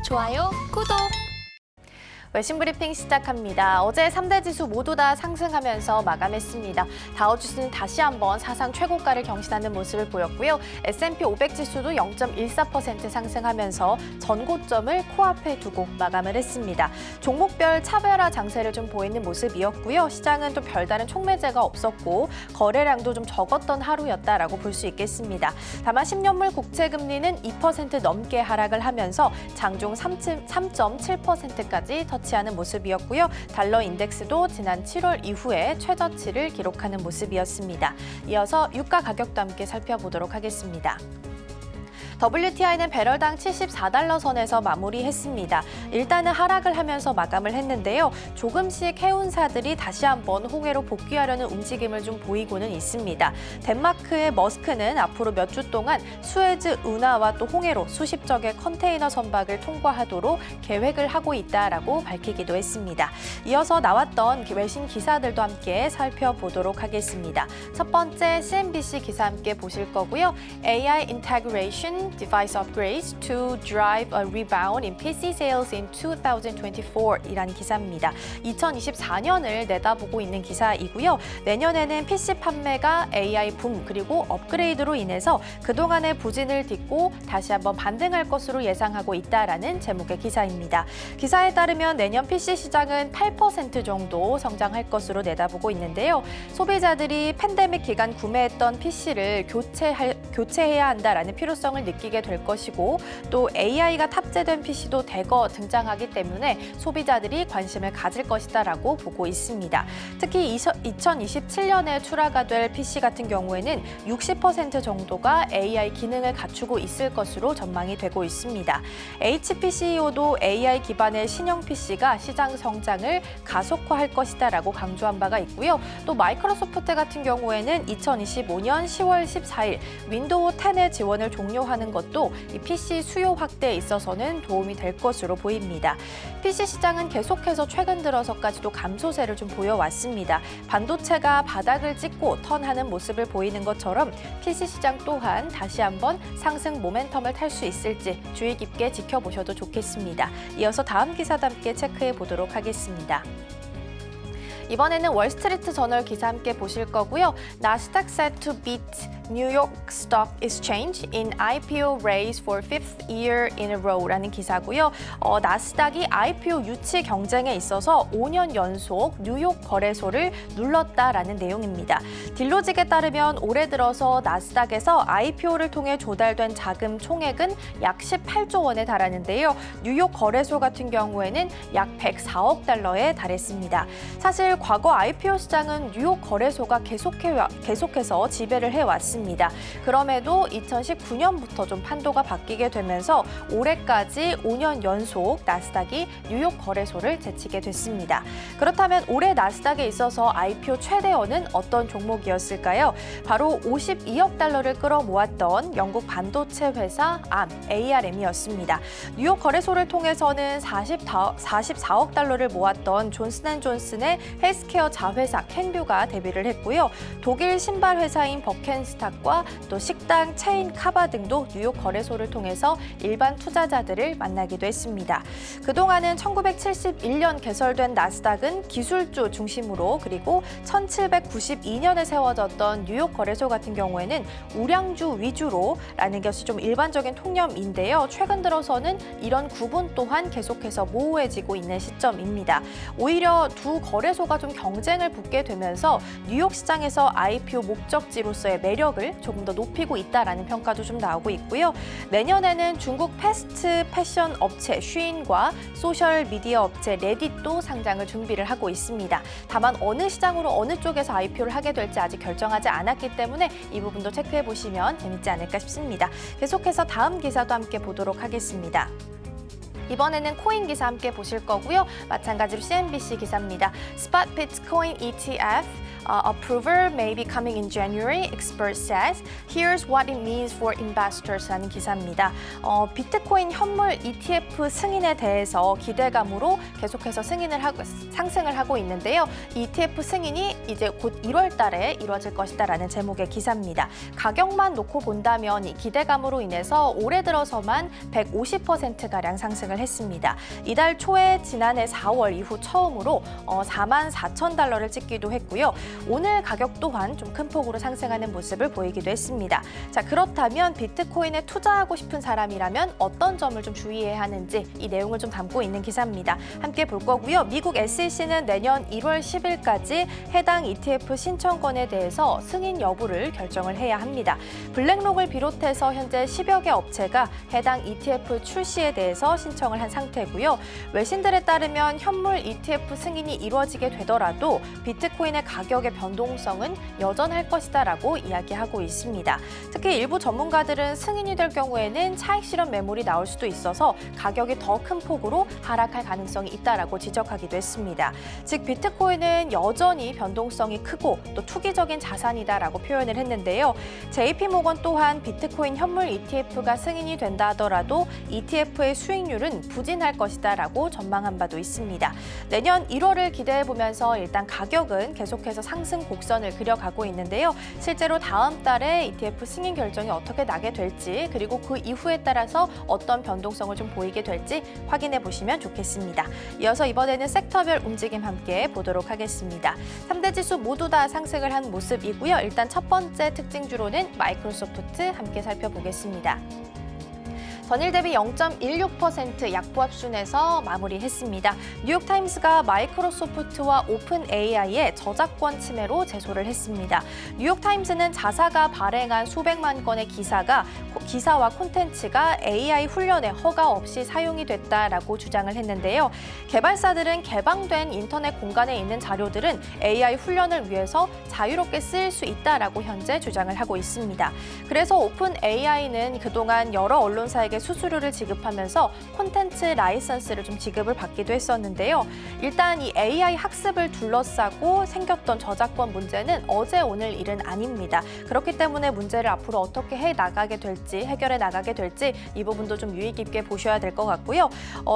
좋아요, 구독! 외신 브리핑 시작합니다. 어제 3대 지수 모두 다 상승하면서 마감했습니다. 다우지수는 다시 한번 사상 최고가를 경신하는 모습을 보였고요. S&P 500 지수도 0.14% 상승하면서 전고점을 코앞에 두고 마감을 했습니다. 종목별 차별화 장세를 좀 보이는 모습이었고요. 시장은 또 별다른 촉매제가 없었고 거래량도 좀 적었던 하루였다라고 볼 수 있겠습니다. 다만 10년물 국채 금리는 2% 넘게 하락을 하면서 장중 3.7%까지 터치하는 모습이었고요. 달러 인덱스도 지난 7월 이후에 최저치를 기록하는 모습이었습니다. 이어서 유가 가격도 함께 살펴보도록 하겠습니다. WTI는 배럴당 74달러 선에서 마무리했습니다. 일단은 하락을 하면서 마감을 했는데요. 조금씩 해운사들이 다시 한번 홍해로 복귀하려는 움직임을 좀 보이고는 있습니다. 덴마크의 머스크는 앞으로 몇 주 동안 수에즈 운하와 또 홍해로 수십 척의 컨테이너 선박을 통과하도록 계획을 하고 있다라고 밝히기도 했습니다. 이어서 나왔던 외신 기사들도 함께 살펴보도록 하겠습니다. 첫 번째 CNBC 기사 함께 보실 거고요. AI integration device upgrades to drive a rebound in PC sales in 2024이라는 기사입니다. 2024년을 내다보고 있는 기사이고요. 내년에는 PC 판매가 AI 붐 그리고 업그레이드로 인해서 그동안의 부진을 딛고 다시 한번 반등할 것으로 예상하고 있다라는 제목의 기사입니다. 기사에 따르면 내년 PC 시장은 8% 정도 성장할 것으로 내다보고 있는데요. 소비자들이 팬데믹 기간 구매했던 PC를 교체해야 한다라는 필요성을 느끼게 될 것이고 또 AI가 탑재된 PC도 대거 등장하기 때문에 소비자들이 관심을 가질 것이다라고 보고 있습니다. 특히 2027년에 출하가 될 PC 같은 경우에는 60% 정도가 AI 기능을 갖추고 있을 것으로 전망이 되고 있습니다. HP CEO도 AI 기반의 신형 PC가 시장 성장을 가속화할 것이다라고 강조한 바가 있고요. 또 마이크로소프트 같은 경우에는 2025년 10월 14일 윈도우 10의 지원을 종료하는 것도 이 PC 수요 확대에 있어서는 도움이 될 것으로 보입니다. PC 시장은 계속해서 최근 들어서까지도 감소세를 좀 보여왔습니다. 반도체가 바닥을 찍고 턴하는 모습을 보이는 것처럼 PC 시장 또한 다시 한번 상승 모멘텀을 탈 수 있을지 주의 깊게 지켜보셔도 좋겠습니다. 이어서 다음 기사도 함께 체크해 보도록 하겠습니다. 이번에는 월스트리트 저널 기사 함께 보실 거고요. 나스닥 set to beat New York Stock Exchange in IPO race for fifth year in a row라는 기사고요. 나스닥이 IPO 유치 경쟁에 있어서 5년 연속 뉴욕 거래소를 눌렀다라는 내용입니다. 딜로직에 따르면 올해 들어서 나스닥에서 IPO를 통해 조달된 자금 총액은 약 18조 원에 달하는데요. 뉴욕 거래소 같은 경우에는 약 104억 달러에 달했습니다. 사실 과거 IPO 시장은 뉴욕 거래소가 계속해서 지배를 해왔습니다. 그럼에도 2019년부터 좀 판도가 바뀌게 되면서 올해까지 5년 연속 나스닥이 뉴욕 거래소를 제치게 됐습니다. 그렇다면 올해 나스닥에 있어서 IPO 최대어는 어떤 종목이었을까요? 바로 52억 달러를 끌어모았던 영국 반도체 회사 ARM이었습니다. 뉴욕 거래소를 통해서는 44억 달러를 모았던 존슨앤존슨의 헬스케어 자회사 캔뷰가 데뷔를 했고요. 독일 신발 회사인 버켄스탁과 또 식당 체인 카바 등도 뉴욕 거래소를 통해서 일반 투자자들을 만나기도 했습니다. 그동안은 1971년 개설된 나스닥은 기술주 중심으로 그리고 1792년에 세워졌던 뉴욕 거래소 같은 경우에는 우량주 위주로라는 것이 좀 일반적인 통념인데요. 최근 들어서는 이런 구분 또한 계속해서 모호해지고 있는 시점입니다. 오히려 두 거래소가 좀 경쟁을 붙게 되면서 뉴욕 시장에서 IPO 목적지로서의 매력을 조금 더 높이고 있다라는 평가도 좀 나오고 있고요. 내년에는 중국 패스트 패션 업체 쉬인과 소셜 미디어 업체 레딧도 상장을 준비를 하고 있습니다. 다만 어느 시장으로 어느 쪽에서 IPO를 하게 될지 아직 결정하지 않았기 때문에 이 부분도 체크해 보시면 재밌지 않을까 싶습니다. 계속해서 다음 기사도 함께 보도록 하겠습니다. 이번에는 코인 기사 함께 보실 거고요. 마찬가지로 CNBC 기사입니다. 스팟 비트코인 ETF approval may be coming in January, expert says. Here's what it means for investors.라는 기사입니다. 비트코인 현물 ETF 승인에 대해서 기대감으로 계속해서 상승을 하고 있는데요. ETF 승인이 이제 곧 1월 달에 이루어질 것이다라는 제목의 기사입니다. 가격만 놓고 본다면 이 기대감으로 인해서 올해 들어서만 150%가량 상승을 했습니다. 이달 초에 지난해 4월 이후 처음으로 44,000달러를 찍기도 했고요. 오늘 가격 또한 좀 큰 폭으로 상승하는 모습을 보이기도 했습니다. 자, 그렇다면 비트코인에 투자하고 싶은 사람이라면 어떤 점을 좀 주의해야 하는지 이 내용을 좀 담고 있는 기사입니다. 함께 볼 거고요. 미국 SEC는 내년 1월 10일까지 해당 ETF 신청권에 대해서 승인 여부를 결정을 해야 합니다. 블랙록을 비롯해서 현재 10여 개 업체가 해당 ETF 출시에 대해서 신청을 한 상태고요. 외신들에 따르면 현물 ETF 승인이 이루어지게 되더라도 비트코인의 가격의 변동성은 여전할 것이다라고 이야기하고 있습니다. 특히 일부 전문가들은 승인이 될 경우에는 차익 실현 매물이 나올 수도 있어서 가격이 더 큰 폭으로 하락할 가능성이 있다라고 지적하기도 했습니다. 즉 비트코인은 여전히 변동성이 크고 또 투기적인 자산이다라고 표현을 했는데요. JP모건 또한 비트코인 현물 ETF가 승인이 된다 하더라도 ETF의 수익률은 부진할 것이다라고 전망한 바도 있습니다. 내년 1월을 기대해보면서 일단 가격은 계속해서 상승 곡선을 그려가고 있는데요. 실제로 다음 달에 ETF 승인 결정이 어떻게 나게 될지 그리고 그 이후에 따라서 어떤 변동성을 좀 보이게 될지 확인해 보시면 좋겠습니다. 이어서 이번에는 섹터별 움직임 함께 보도록 하겠습니다. 3대 지수 모두 다 상승을 한 모습이고요. 일단 첫 번째 특징주로는 마이크로소프트 함께 살펴보겠습니다. 전일 대비 0.16% 약보합순에서 마무리했습니다. 뉴욕타임스가 마이크로소프트와 오픈 AI의 저작권 침해로 제소를 했습니다. 뉴욕타임스는 자사가 발행한 수백만 건의 기사와 콘텐츠가 AI 훈련에 허가 없이 사용이 됐다라고 주장을 했는데요. 개발사들은 개방된 인터넷 공간에 있는 자료들은 AI 훈련을 위해서 자유롭게 쓰일 수 있다라고 현재 주장을 하고 있습니다. 그래서 오픈 AI는 그동안 여러 언론사에게 수수료를 지급하면서 콘텐츠 라이선스를 좀 지급을 받기도 했었는데요. 일단 이 AI 학습을 둘러싸고 생겼던 저작권 문제는 어제 오늘 일은 아닙니다. 그렇기 때문에 문제를 앞으로 어떻게 해결해 나가게 될지 이 부분도 좀 유의 깊게 보셔야 될 것 같고요.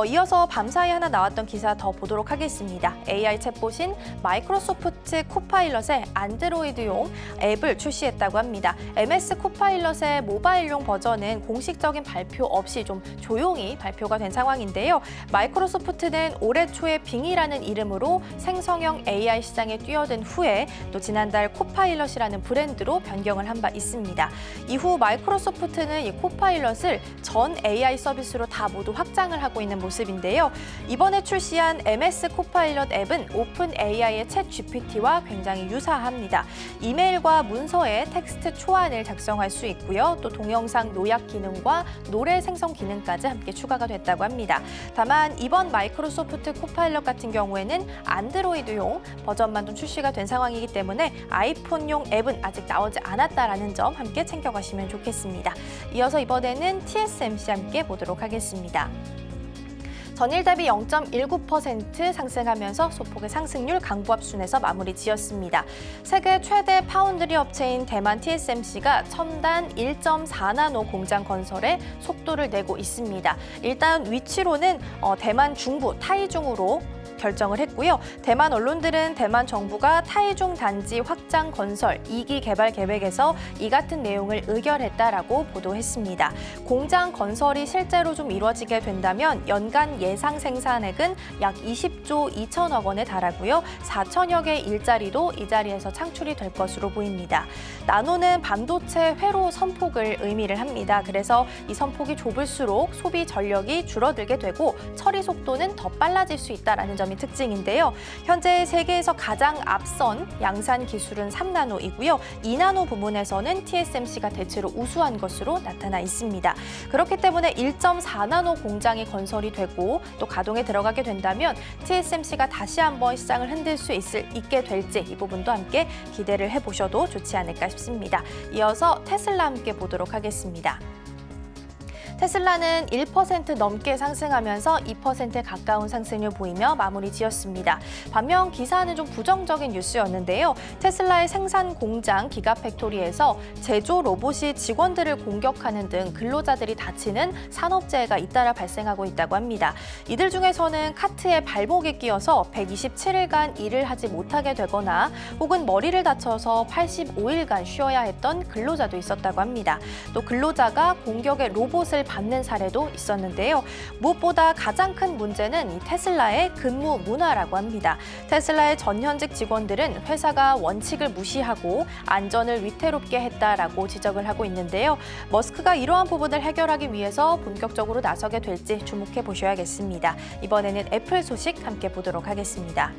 이어서 밤사이 하나 나왔던 기사 더 보도록 하겠습니다. AI 챗봇인 마이크로소프트 코파일럿의 안드로이드용 앱을 출시했다고 합니다. MS 코파일럿의 모바일용 버전은 공식적인 발표 없이 좀 조용히 발표가 된 상황인데요. 마이크로소프트는 올해 초에 빙이라는 이름으로 생성형 AI 시장에 뛰어든 후에 또 지난달 코파일럿이라는 브랜드로 변경을 한 바 있습니다. 이후 마이크로소프트는 이 코파일럿을 전 AI 서비스로 다 모두 확장을 하고 있는 모습인데요. 이번에 출시한 MS 코파일럿 앱은 오픈 AI의 챗 GPT와 굉장히 유사합니다. 이메일과 문서에 텍스트 초안을 작성할 수 있고요. 또 동영상 요약 기능과 노래 생성 기능까지 함께 추가가 됐다고 합니다. 다만 이번 마이크로소프트 코파일럿 같은 경우에는 안드로이드용 버전만 좀 출시가 된 상황이기 때문에 아이폰용 앱은 아직 나오지 않았다라는 점 함께 챙겨가시면 좋겠습니다. 이어서 이번에는 TSMC 함께 보도록 하겠습니다. 전일 대비 0.19% 상승하면서 소폭의 상승률 강보합순에서 마무리 지었습니다. 세계 최대 파운드리 업체인 대만 TSMC가 첨단 1.4나노 공장 건설에 속도를 내고 있습니다. 일단 위치로는 대만 중부 타이중으로 결정을 했고요. 대만 언론들은 대만 정부가 타이중 단지 확장 건설 2기 개발 계획에서 이 같은 내용을 의결했다라고 보도했습니다. 공장 건설이 실제로 좀 이루어지게 된다면 연간 예상 생산액은 약 20조 2천억 원에 달하고요. 4천여 개의 일자리도 이 자리에서 창출이 될 것으로 보입니다. 나노는 반도체 회로 선폭을 의미를 합니다. 그래서 이 선폭이 좁을수록 소비 전력이 줄어들게 되고 처리 속도는 더 빨라질 수 있다라는 점이 특징인데요. 현재 세계에서 가장 앞선 양산 기술은 3나노이고요. 2나노 부문에서는 TSMC가 대체로 우수한 것으로 나타나 있습니다. 그렇기 때문에 1.4나노 공장이 건설이 되고 또 가동에 들어가게 된다면 TSMC가 다시 한번 시장을 흔들 수 있게 될지 이 부분도 함께 기대를 해보셔도 좋지 않을까 싶습니다. 이어서 테슬라 함께 보도록 하겠습니다. 테슬라는 1% 넘게 상승하면서 2%에 가까운 상승률 보이며 마무리 지었습니다. 반면 기사는 좀 부정적인 뉴스였는데요. 테슬라의 생산 공장 기가팩토리에서 제조 로봇이 직원들을 공격하는 등 근로자들이 다치는 산업재해가 잇따라 발생하고 있다고 합니다. 이들 중에서는 카트에 발목이 끼어서 127일간 일을 하지 못하게 되거나 혹은 머리를 다쳐서 85일간 쉬어야 했던 근로자도 있었다고 합니다. 또 근로자가 공격의 로봇을 받는 사례도 있었는데요. 무엇보다 가장 큰 문제는 이 테슬라의 근무 문화라고 합니다. 테슬라의 전현직 직원들은 회사가 원칙을 무시하고 안전을 위태롭게 했다라고 지적을 하고 있는데요. 머스크가 이러한 부분을 해결하기 위해서 본격적으로 나서게 될지 주목해 보셔야겠습니다. 이번에는 애플 소식 함께 보도록 하겠습니다.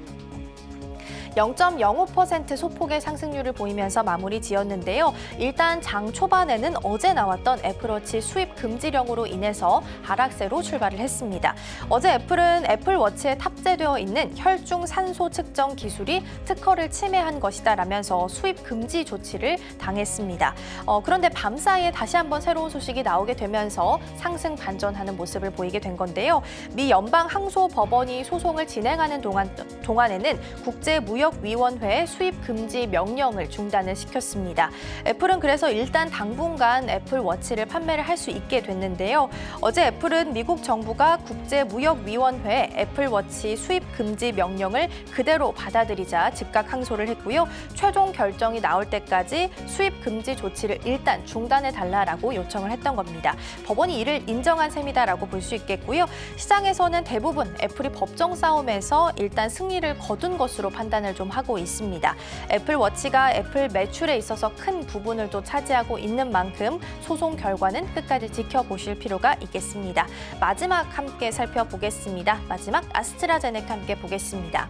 0.05% 소폭의 상승률을 보이면서 마무리 지었는데요. 일단 장 초반에는 어제 나왔던 애플워치 수입 금지령으로 인해서 하락세로 출발을 했습니다. 어제 애플은 애플워치에 탑재되어 있는 혈중 산소 측정 기술이 특허를 침해한 것이다라면서 수입 금지 조치를 당했습니다. 그런데 밤사이에 다시 한번 새로운 소식이 나오게 되면서 상승 반전하는 모습을 보이게 된 건데요. 미 연방항소법원이 소송을 진행하는 동안에는 국제무역위원회의 수입 금지 명령을 중단을 시켰습니다. 애플은 그래서 일단 당분간 애플워치를 판매를 할 수 있게 됐는데요. 어제 애플은 미국 정부가 국제무역위원회에 애플워치 수입 금지 명령을 그대로 받아들이자 즉각 항소를 했고요. 최종 결정이 나올 때까지 수입 금지 조치를 일단 중단해달라고 요청을 했던 겁니다. 법원이 이를 인정한 셈이다라고 볼 수 있겠고요. 시장에서는 대부분 애플이 법정 싸움에서 일단 승리를 거둔 것으로 판단을 좀 하고 있습니다. 애플워치가 애플 매출에 있어서 큰 부분을 또 차지하고 있는 만큼 소송 결과는 끝까지 지켜보실 필요가 있겠습니다. 마지막 함께 살펴보겠습니다. 마지막 아스트라제네카 함께 보겠습니다.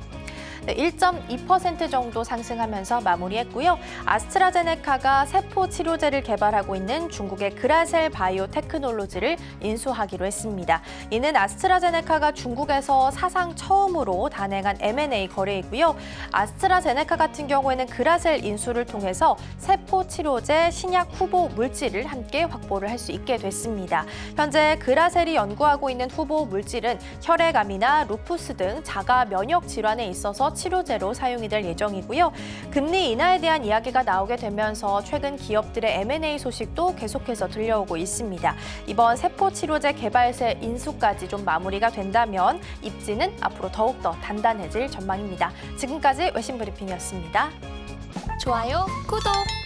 1.2% 정도 상승하면서 마무리했고요. 아스트라제네카가 세포 치료제를 개발하고 있는 중국의 그라셀 바이오 테크놀로지를 인수하기로 했습니다. 이는 아스트라제네카가 중국에서 사상 처음으로 단행한 M&A 거래이고요. 아스트라제네카 같은 경우에는 그라셀 인수를 통해서 세포 치료제 신약 후보 물질을 함께 확보를 할 수 있게 됐습니다. 현재 그라셀이 연구하고 있는 후보 물질은 혈액암이나 루푸스 등 자가 면역 질환에 있어서 치료제로 사용이 될 예정이고요. 금리 인하에 대한 이야기가 나오게 되면서 최근 기업들의 M&A 소식도 계속해서 들려오고 있습니다. 이번 세포 치료제 개발세 인수까지 좀 마무리가 된다면 입지는 앞으로 더욱더 단단해질 전망입니다. 지금까지 외신 브리핑이었습니다. 좋아요, 구독!